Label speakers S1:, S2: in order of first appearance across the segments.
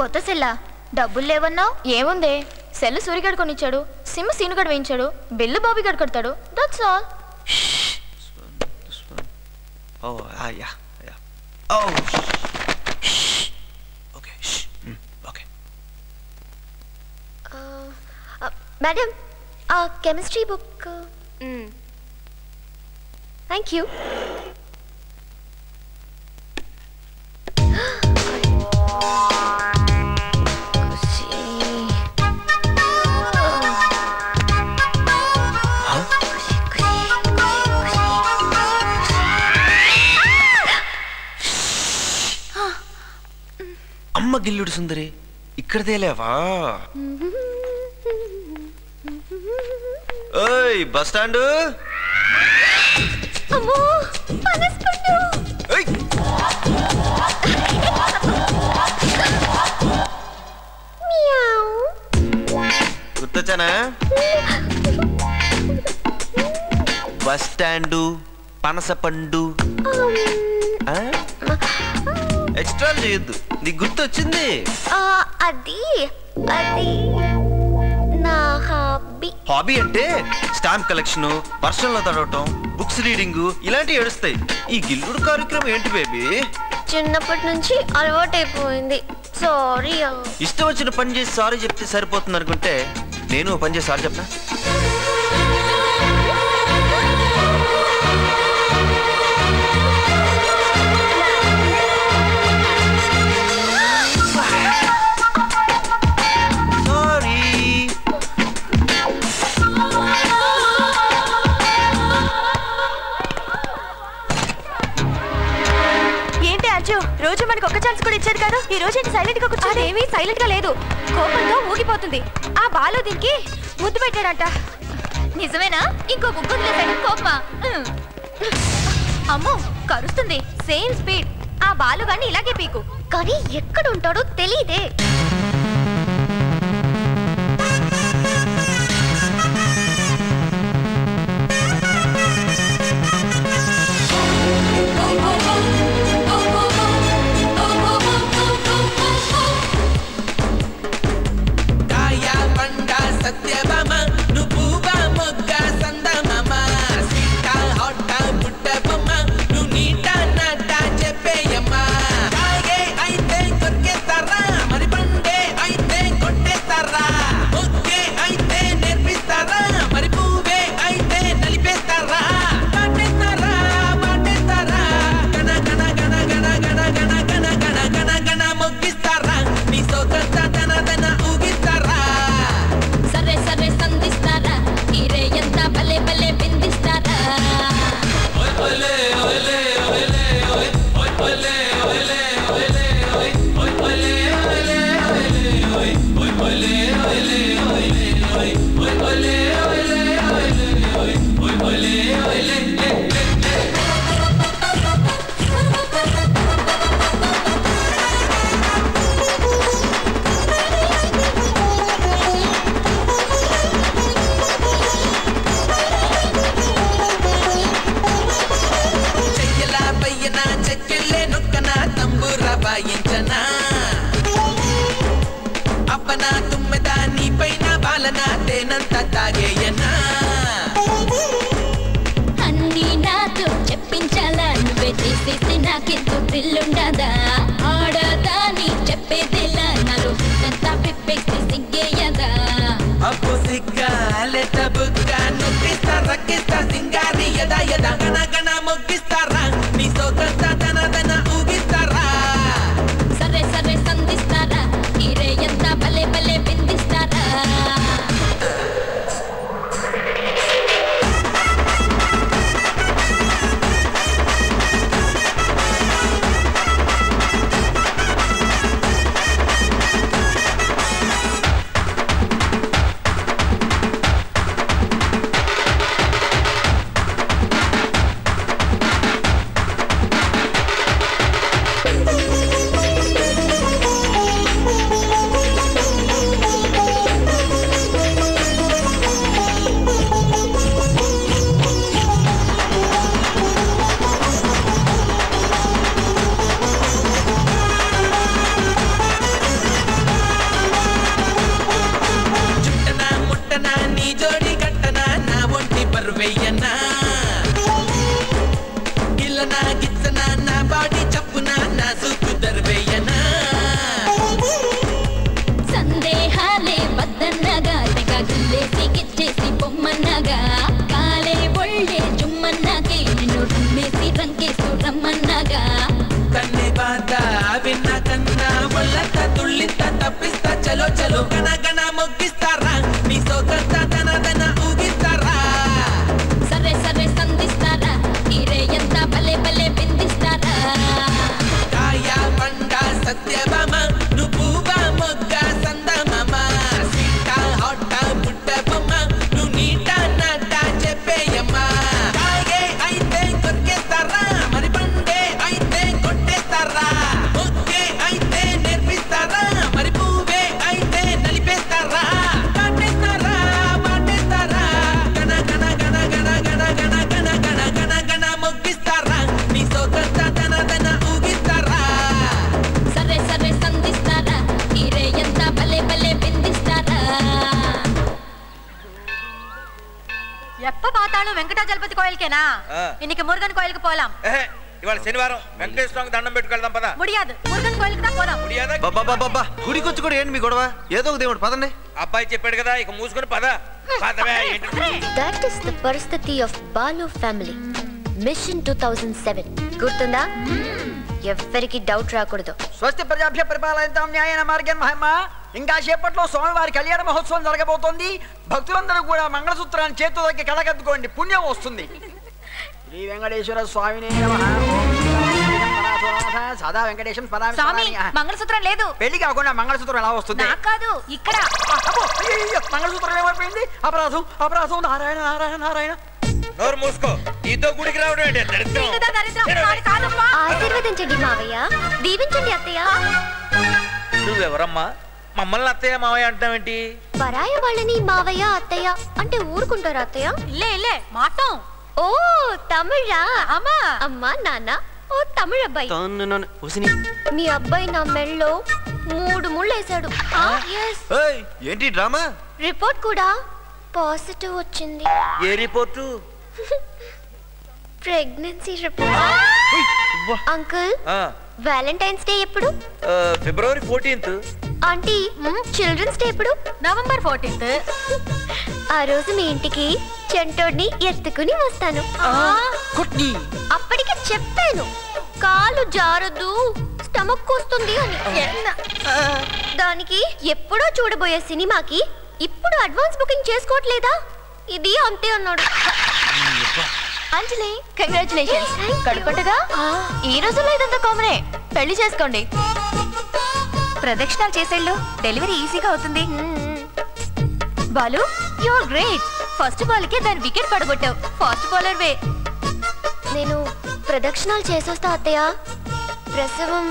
S1: కొత్త సెల్లా డబ్బులు లేవన్నావు?
S2: ఏముందే, cell సూరిగడు కొనిచ్చాడు, SIM సీనుగడు వేయించాడు, బిల్లు బాబీ గడు కడతాడు. That's all.
S1: మేడం, ఆ కెమిస్ట్రీ బుక్. Thank you.
S3: అమ్మ గిల్లుడు సుందరి, ఇక్కడదే లేవా? ఓయ్ బస్ స్టాండ్. గుర్తొచ్చానా? బస్ స్టాండు, పనసపండు. ఎక్స్ట్రా చేయొద్దు, నీకు గుర్తొచ్చింది.
S1: అది అది నా హాబీ.
S3: హాబీ అంటే స్టాంప్ కలెక్షన్, వర్షంలో తడవటం, బుక్స్ రీడింగ్ ఇలాంటివి ఏడుస్తాయి. ఈ గిల్లుడు కార్యక్రమం ఏంటి బేబీ?
S1: చిన్నప్పటి నుంచి అలవాటైపోయింది. సారీ.
S3: ఇష్టం వచ్చిన పని చేసి సారీ చెప్తే సరిపోతుంది అనుకుంటే నేను పని చేసి సారీ చెప్పనా?
S2: రోజు మనకు ఒక ఛాన్స్ కూడా ఇచ్చేది కాదు. ఈ రోజు ఏంటి సైలెంట్ గా కూర్చోండి? ఏమీ సైలెంట్ గా లేదు, కోపంతో ఊగిపోతుంది. ఆ బాలు దీనికి ముద్దు పెట్టాడంట. నిజమేనా? ఇంకో బుక్ వదిలేసాడు కోపమా? అమ్మో కరుస్తుంది. Same speed. ఆ బాలు గాని ఇలాగే పీకు.
S1: కానీ ఎక్కడ ఉంటాడో తెలీదే.
S4: బాగా కన్నే బాధ విన్నా కన్నా ఒళ్ళంత తుళ్ళింత తప్పిస్తా చలో చలో గణ గణ మొగ్గిస్తారా నీ సోకంత దన దన ఊగిస్తారా సరే సరే సంధిస్తారా ఈరే ఎంత భలే భలే బిందిస్తారా కాయా పండ సత్యభామ నువ్వు బా మొగ్గ సందమామ సీతా హాట పుట్ట బొమ్మ నువ్వు నీట నాట చెప్పేయమ్మా కాయే అయితే కొరికేస్తారా మరి పండే అయితే కొట్టేస్తారా మొగ్గే అయితే నేర్పిస్తారా మరి పువ్వే అయితే నలిపేస్తారా పాటేస్తారా పాటేస్తారా గణ గణ గణ గణ గణ గణ గణ గణ గణ గణ మొగ్గిస్తారా నీ సోకంత దన దన ఊగిస్తారా సరే సరే సంధిస్తారా ఈరే ఎంత భలే భలే బిందిస్తారా
S2: ఎప్ప పాతాళం వెంకటాచలపతి కోయిల్కేనా இன்னைக்கு మురుగన్ కోయిల్కి పోలాం
S5: ఇవాళ శనివారం వెంకటేశ్వర స్వామికి దండం పెట్టుకెళ్దాం పదా
S2: ముడియాదు మురుగన్ కోయిల్కి దా పోలాం
S3: బాబా గుడికొచ్చి కూడా ఏంటి మీ గొడవ ఏదో ఒక దేవుడు పదండి
S5: అబ్బాయి చెప్పాడు కదా ఇక మూసుకొని పదా పదవే
S1: దట్ ఇస్ ద పరిస్థితి ఆఫ్ బాలు ఫ్యామిలీ మిషన్ 2007 గుర్తుందా ఎవ్వరికి డౌట్ రాకూడదు
S6: స్వస్తి ప్రజాభ్య పరిపాలయంతాం న్యాయేన మార్గేణ మహిమ ఇంకా సేపట్లో స్వామివారి కళ్యాణ మహోత్సవం జరగబోతోంది భక్తులందరూ కూడా మంగళసూత్రాన్ని చేతితో దగ్గర కడగద్దుకోండి పుణ్యం వస్తుంది శ్రీ వెంకటేశ్వర స్వామినే నమః సదా వెంకటేశం
S2: స్వామి మంగళసూత్రం లేదు
S6: పెళ్లి కాకుండా మంగళసూత్రం ఎలా వస్తుంది
S2: నాకు కాదు ఇక్కడ
S6: మంగళసూత్రం ఏమైపోయింది అపరాధం అపరాధం నారాయణ నారాయణ నారాయణ
S5: నోరు మూసుకో నీతో గుడికి రావడం ఏంటి దరిద్రం
S1: ఆశీర్వదించండి మావయ్య దీవించండి అత్తయ్య
S5: నువ్వెవరమ్మా మమ్మల్ని అత్తయ్య మావయ్య అంటావేంటి
S1: పరాయ వాళ్ళని మావయ్య అత్తయ్య అంటే ఊరుకుంటారా అత్తయ్య
S2: ఇల్లే మాటం
S1: ఓ తమిళా అమ్మా అమ్మా నాన్న ఓ తమిళ అబ్బాయి మీ అబ్బాయి నా మెళ్ళలో 3 ముళ్ళు వేసాడు
S3: ఏంటి డ్రామా
S1: రిపోర్ట్ కూడా పాజిటివ్ వచ్చింది
S5: ఏ report
S1: pregnancy report uncle Valentine's Day ఎప్పుడు
S5: ఫిబ్రవరి 14th
S1: ఆంటీ చిల్డ్రన్స్ డే ఎప్పుడు
S2: నవంబర్ 14th
S1: ఆ రోజు మీ ఇంటికి చెంటోడిని ఎత్తుకుని వస్తాను అప్పటికి చెప్పాను కాలు జారదు స్టమక్ వస్తుంది అని దానికి ఎప్పుడో చూడబోయే సినిమాకి ఇప్పుడు అడ్వాన్స్ బుకింగ్ చేసుకోవట్లేదా ఇది అంతే అన్నాడు
S2: అంజలి కంగ్రాచులేషన్స్ కడుపటగా ఈ రోజుల్లో ఇదంతా కామనే పెళ్లి చేసుకోండి ప్రదక్షిణాలు చేసేళ్ళు డెలివరీ ఈజీగా అవుతుంది Balu you are great first ball కే దాని వికెట్ పడగొట్టావు ఫాస్ట్ బౌలర్ వే
S1: నేను ప్రదక్షిణాలు చేసొస్తా అత్తయ్య ప్రసవం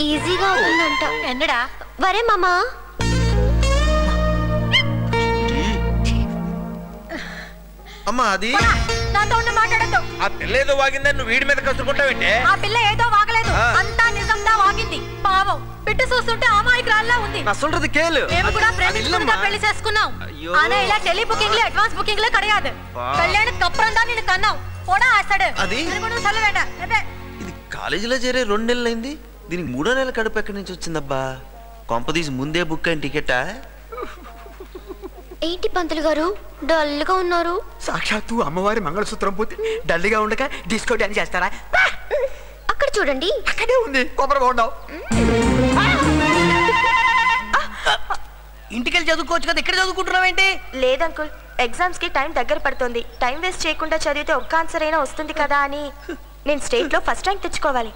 S1: ఈజీగా అవుతుందంట
S2: ఎన్నడా
S1: వరే మామా
S3: అమ్మా అది
S2: నాతో ఉండి మాట్లాడద్దు
S5: ఆ పిల్ల ఏదో వాగిందని నువ్వు వీడి మీద కసురుకుంటావేంటే
S2: ఆ పిల్ల ఏదో వాగలేదు అంతా నిజంగా వాగింది పావం పిట్టు చూస్తుంటే అమాయకురాల్లా ఉంది
S3: நான் சொல்றது கேளு
S2: మేము కూడా ప్రేమించుకుంటా పెళ్లి చేసుకున్నాం ఆనా ఇలా టెలి బుకింగ్ లో అడ్వాన్స్ బుకింగ్ లో கிடையாது కళ్యాణకు అప్పురం தான் నేను కన్నాం పోడా ఆసడు
S3: అది
S2: తిరుగుడు చల్లవేంట అదే
S3: ఇది కాలేజీలో చేరే 2 నెలలు అయింది దీనికి 3వ నెల కడుపు ఎక్కడి నుంచి వచ్చిందబ్బా కొంపదీసి ముందే బుక్ అయిన టికెటా
S1: ఏంటి పంతులు గారు డల్ గా ఉన్నారు
S6: సాక్షాత్తు అమ్మవారి మంగళసూత్రం పోతే డల్గా ఉండక డిస్కో డాన్స్ చేస్తారా
S1: అక్కడ చూడండి
S6: అక్కడే ఉంది కొబ్బరి బోండావు ఇంటికెళ్ళి చదువుకోవచ్చు కదా ఇక్కడ చదువుకుంటున్నావేంటి
S7: లేదు అంకుల్ ఎగ్జామ్స్ కి టైం దగ్గర పడుతుంది టైం వేస్ట్ చేయకుండా చదివితే ఒక్క ఆన్సర్ అయినా వస్తుంది కదా అని నేను స్టేట్ లో ఫస్ట్ ర్యాంక్ తెచ్చుకోవాలి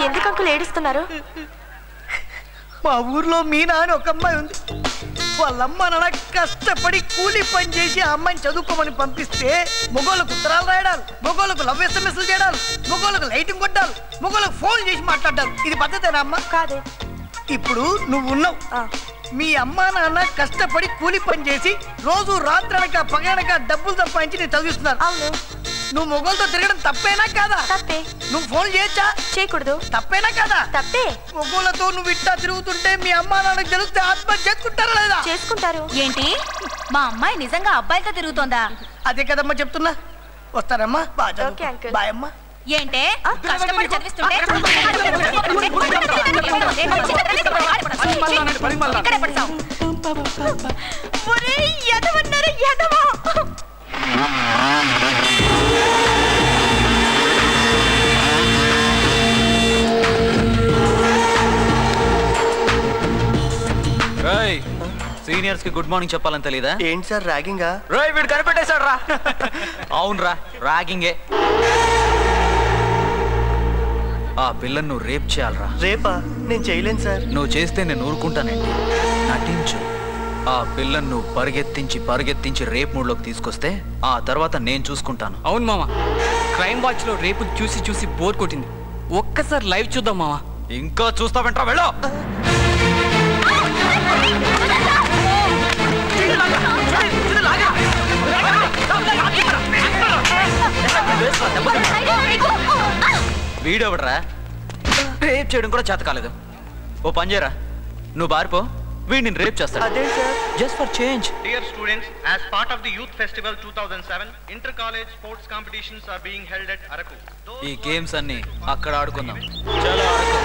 S7: ఎందుకు అంకుల్ ఏడుస్తున్నారు
S6: మా ఊర్లో మీనా అని ఒక అమ్మాయి ఉంది వాళ్ళమ్మ నాన్న కష్టపడి కూలి పని చేసి ఆ అమ్మాయిని చదువుకోమని పంపిస్తే మొగోళ్ళకు ఉత్తరాలు రాయడాలు మొగోళ్ళకు లవ్ ఎస్ఎంఎస్లు చేయడాలు మొగోళ్ళకు లైటింగ్ కొట్టాలి మొగోళ్ళకు ఫోన్ చేసి మాట్లాడాలి ఇది పద్ధతేనా అమ్మ
S7: కాదు
S6: ఇప్పుడు నువ్వు ఉన్నావు మీ అమ్మా నాన్న కష్టపడి కూలి పని చేసి రోజు రాత్రనక పగనక డబ్బులు సంపాదించి నేను చదివిస్తున్నారు
S7: అవును
S6: నువ్వు మొగోళ్ళతో తిరగడం తప్పేనా కాదా
S7: తప్పే
S6: నువ్వు ఫోన్ చేయొచ్చా
S7: చేయకూడదు
S6: తప్పేనా కాదా
S7: తప్పే
S6: మొగోళ్ళతో నువ్వు ఇట్టా తిరుగుతుంటే మీ అమ్మా నాన్నకు తెలిస్తే ఆత్మహత్య చేసుకుంటారా లేదా
S7: చేసుకుంటారు
S2: ఏంటి మా అమ్మాయి నిజంగా అబ్బాయితో తిరుగుతోందా
S6: అదే కదమ్మా చెప్తున్నా వస్తారమ్మా
S7: ఓకే అంకుల్
S6: బాయ్ అమ్మా
S2: ఏంటే కష్టపడి చదివిస్తుంటే ఇక్కడే పడతావు ఒరేయ్ ఎదవన్నారు ఎదవ
S8: సీనియర్స్ కి గుడ్ మార్నింగ్ చెప్పాలని తెలీదా?
S6: ఏంటి సార్ ర్యాగింగా?
S8: రోయ్ వీడు కనిపెట్టేశాడు రా. అవునరా ర్యాగింగే. ఆ పిల్లని నువ్వు రేప్ చేయాలరా.
S6: రేపా? నేను చేయలేను సార్.
S8: నువ్వు చేస్తే నేను ఊరుకుంటానండి. నటించు. ఆ పిల్లని నువ్వు పరిగెత్తించి రేప్ మూడ్లోకి తీసుకొస్తే ఆ తర్వాత నేను చూసుకుంటాను.
S9: అవును మామ, క్రైమ్ వాచ్ లో రేపు చూసి బోర్ కొట్టింది. ఒక్కసారి లైవ్ చూద్దాం మామ.
S8: ఇంకా చూస్తావంటరా, వెళ్ళు. వీడెవడరా? రేప్ చేయడం కూడా చేత కాలేదు. ఓ పని చేయరా, నువ్వు బారిపో, వీడు నేను రేప్ చేస్తాడు.
S6: అదే sir.
S8: Just for change.
S10: Dear students, as part of the Youth Festival 2007, inter-college sports competitions are being held at Araku.
S8: ఈ గేమ్స్ అన్ని అక్కడ ఆడుకుందాం. చలో ఆడుకో.